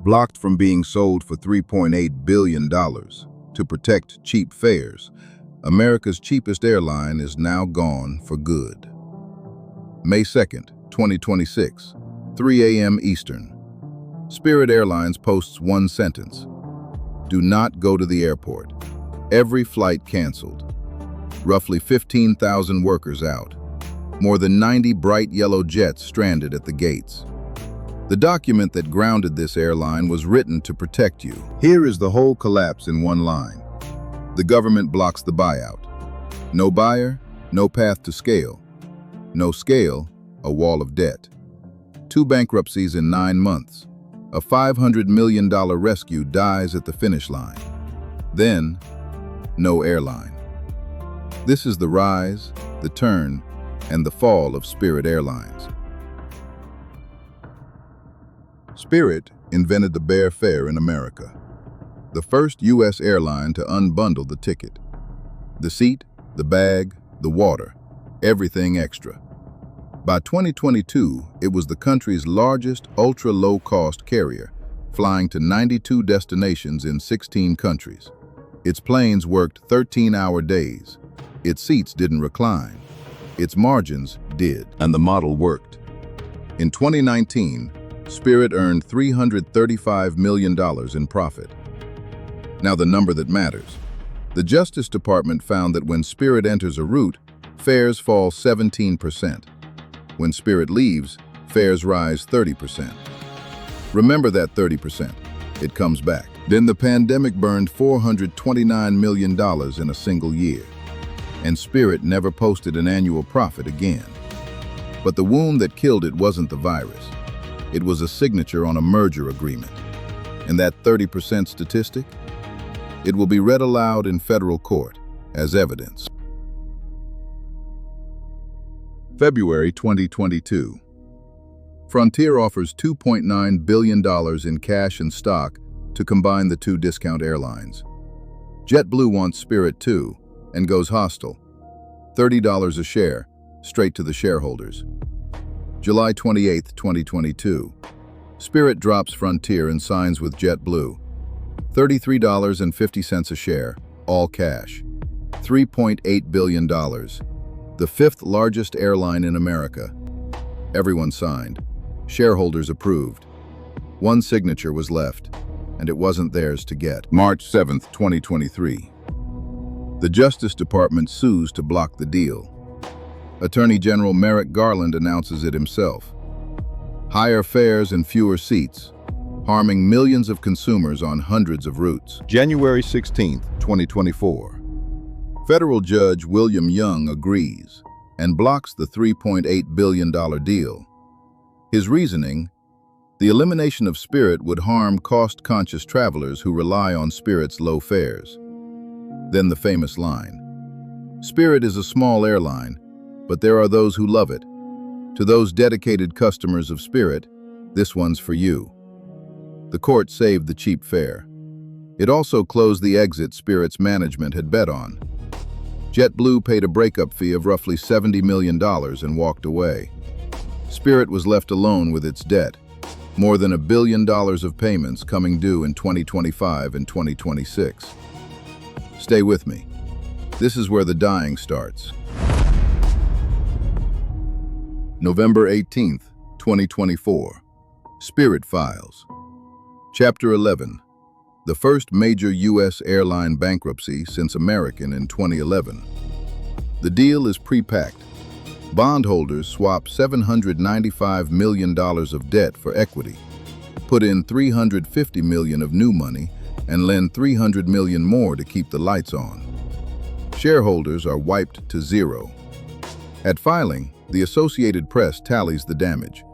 Blocked from being sold for $3.8 billion to protect cheap fares, America's cheapest airline is now gone for good. May 2nd, 2026, 3 a.m. Eastern. Spirit Airlines posts one sentence: "Do not go to the airport. Every flight canceled. Roughly 15,000 workers out. More than 90 bright yellow jets stranded at the gates." The document that grounded this airline was written to protect you. Here is the whole collapse in one line. The government blocks the buyout. No buyer, no path to scale. No scale, a wall of debt. 2 bankruptcies in 9 months. A $500 million rescue dies at the finish line. Then, no airline. This is the rise, the turn, and the fall of Spirit Airlines. Spirit invented the bare fare in America. The first U.S. airline to unbundle the ticket. The seat, the bag, the water, everything extra. By 2022, it was the country's largest ultra-low-cost carrier, flying to 92 destinations in 16 countries. Its planes worked 13-hour days. Its seats didn't recline. Its margins did, and the model worked. In 2019, Spirit earned $335 million in profit. Now the number that matters. The Justice Department found that when Spirit enters a route, fares fall 17%. When Spirit leaves, fares rise 30%. Remember that 30%. It comes back. Then the pandemic burned $429 million in a single year, and Spirit never posted an annual profit again. But the wound that killed it wasn't the virus. It was a signature on a merger agreement. And that 30% statistic? It will be read aloud in federal court as evidence. February 2022. Frontier offers $2.9 billion in cash and stock to combine the 2 discount airlines. JetBlue wants Spirit too and goes hostile. $30 a share, straight to the shareholders. July 28, 2022. Spirit drops Frontier and signs with JetBlue. $33.50 a share, all cash. $3.8 billion. The 5th largest airline in America. Everyone signed. Shareholders approved. One signature was left, and it wasn't theirs to get. March 7, 2023. The Justice Department sues to block the deal. Attorney General Merrick Garland announces it himself. Higher fares and fewer seats, harming millions of consumers on hundreds of routes. January 16, 2024. Federal Judge William Young agrees and blocks the $3.8 billion deal. His reasoning: the elimination of Spirit would harm cost-conscious travelers who rely on Spirit's low fares. Then the famous line: Spirit is a small airline, but there are those who love it. To those dedicated customers of Spirit, this one's for you. The court saved the cheap fare. It also closed the exit Spirit's management had bet on. JetBlue paid a breakup fee of roughly $70 million and walked away. Spirit was left alone with its debt, more than $1 billion of payments coming due in 2025 and 2026. Stay with me. This is where the dying starts. November 18, 2024. Spirit Files. Chapter 11. The first major U.S. airline bankruptcy since American in 2011. The deal is pre-packed. Bondholders swap $795 million of debt for equity, put in $350 million of new money, and lend $300 million more to keep the lights on. Shareholders are wiped to zero. At filing, the Associated Press tallies the damage.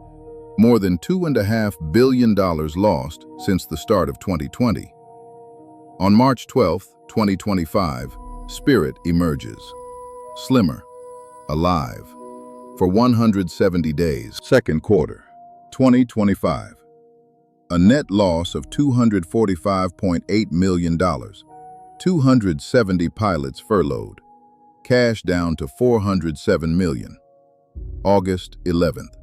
More than $2.5 billion lost since the start of 2020. On March 12, 2025, Spirit emerges. Slimmer, alive, for 170 days. Second quarter, 2025. A net loss of $245.8 million. 270 pilots furloughed. Cash down to $407 million. August 11th.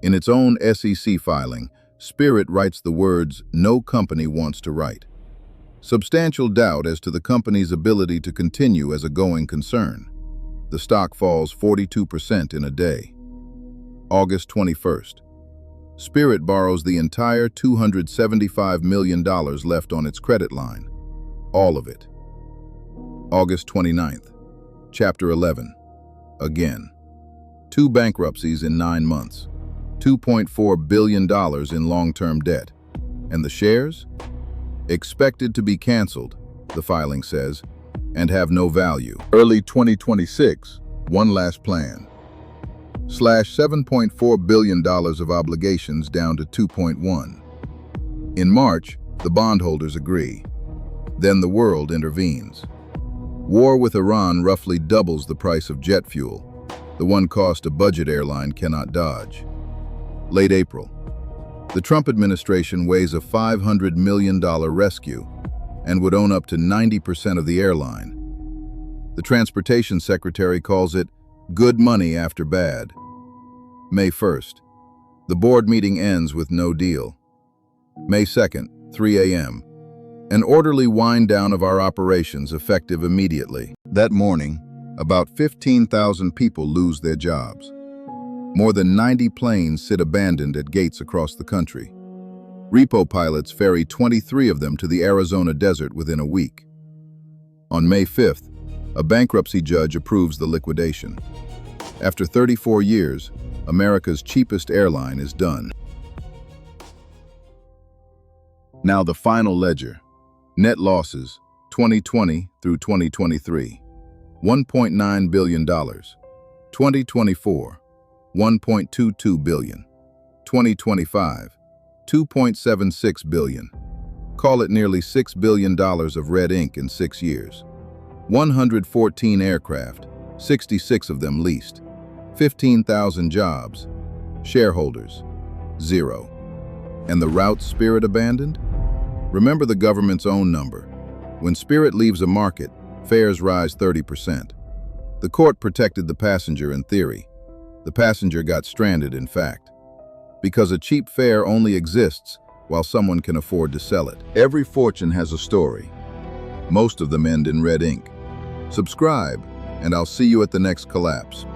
In its own SEC filing, Spirit writes the words no company wants to write. Substantial doubt as to the company's ability to continue as a going concern. The stock falls 42% in a day. August 21st. Spirit borrows the entire $275 million left on its credit line. All of it. August 29th. Chapter 11. Again. 2 bankruptcies in 9 months. $2.4 billion in long-term debt. And the shares? Expected to be canceled, the filing says, and have no value. Early 2026, one last plan. Slash $7.4 billion of obligations down to 2.1. In March, the bondholders agree. Then the world intervenes. War with Iran roughly doubles the price of jet fuel, the one cost a budget airline cannot dodge. Late April. The Trump administration weighs a $500 million rescue and would own up to 90% of the airline. The transportation secretary calls it good money after bad. May 1st. The board meeting ends with no deal. May 2nd, 3 a.m. An orderly wind down of our operations effective immediately. That morning, about 15,000 people lose their jobs. More than 90 planes sit abandoned at gates across the country. Repo pilots ferry 23 of them to the Arizona desert within a week. On May 5th, a bankruptcy judge approves the liquidation. After 34 years, America's cheapest airline is done. Now the final ledger. Net losses, 2020 through 2023. $1.9 billion. 2024. $1.22 billion. 2025, $2.76 billion. Call it nearly $6 billion of red ink in 6 years. 114 aircraft, 66 of them leased. 15,000 jobs. Shareholders, 0. And the route Spirit abandoned? Remember the government's own number. When Spirit leaves a market, fares rise 30%. The court protected the passenger in theory. The passenger got stranded, in fact, because a cheap fare only exists while someone can afford to sell it. Every fortune has a story. Most of them end in red ink. Subscribe, and I'll see you at the next collapse.